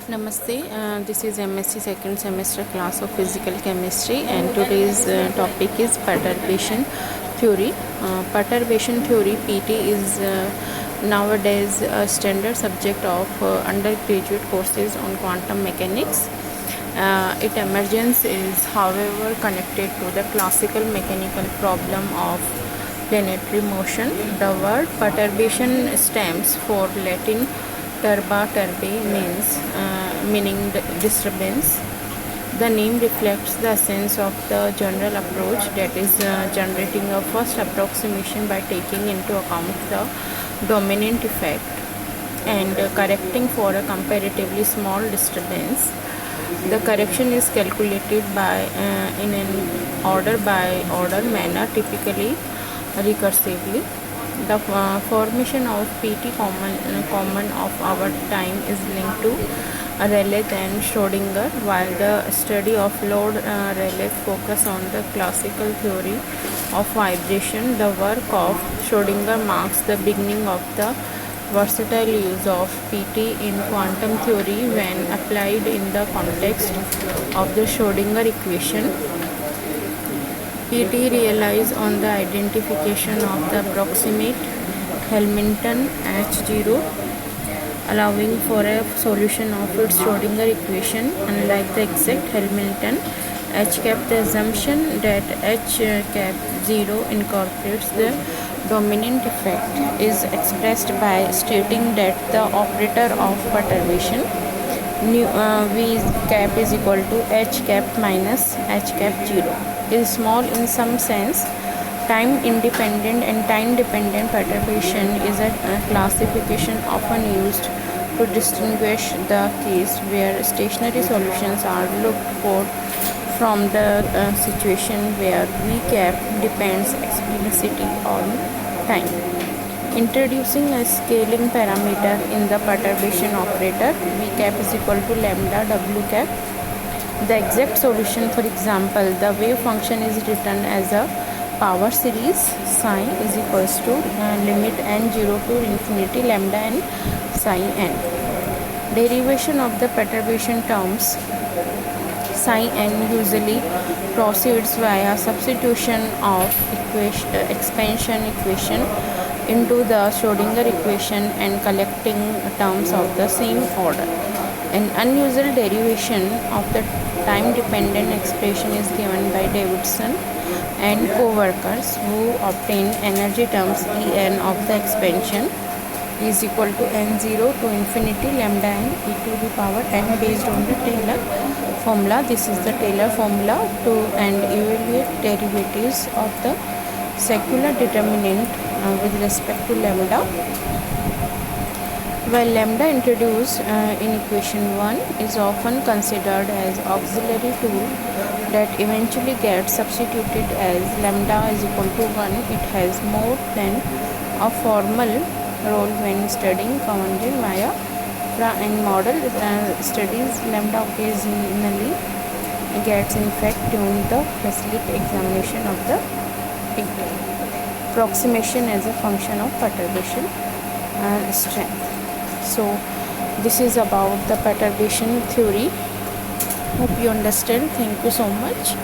Namaste, this is MSc second semester class of physical chemistry, and today's topic is perturbation theory. Perturbation theory PT is nowadays a standard subject of undergraduate courses on quantum mechanics. Its emergence is however connected to the classical mechanical problem of planetary motion. The word perturbation stems for Latin turba turbi meaning disturbance. The name reflects the essence of the general approach, that is generating a first approximation by taking into account the dominant effect and correcting for a comparatively small disturbance. The correction is calculated in an order by order manner, typically recursively. The formation of PT common of our time is linked to Rayleigh and Schrödinger, while the study of Lord Rayleigh focus on the classical theory of vibration. The work of Schrödinger marks the beginning of the versatile use of PT in quantum theory when applied in the context of the Schrödinger equation. PT relies on the identification of the approximate Hamilton H0, allowing for a solution of its Schrödinger equation. Unlike the exact Hamilton H cap, the assumption that H cap 0 incorporates the dominant effect is expressed by stating that the operator of perturbation V cap is equal to H cap minus H cap 0 is small in some sense. Time independent and time dependent perturbation is a classification often used to distinguish the case where stationary solutions are looked for from the situation where V cap depends explicitly on time. Introducing a scaling parameter in the perturbation operator, V cap is equal to lambda W cap. The exact solution, for example, the wave function is written as a power series psi is equals to limit n0 to infinity lambda n psi n. Derivation of the perturbation terms psi n usually proceeds via substitution of expansion equation into the Schrödinger equation and collecting terms of the same order. An unusual derivation of the time-dependent expression is given by Davidson and co-workers, who obtain energy terms En of the expansion is equal to n0 to infinity lambda n e to the power n based on the Taylor formula. This is the Taylor formula and evaluate derivatives of the secular determinant with respect to lambda. While lambda introduced in equation 1 is often considered as auxiliary tool that eventually gets substituted as lambda is equal to 1, it has more than a formal role when studying quantum via in model studies. Lambda occasionally gets in fact during the facility examination of the approximation as a function of perturbation strength. So this is about the perturbation theory. Hope you understand. Thank you so much.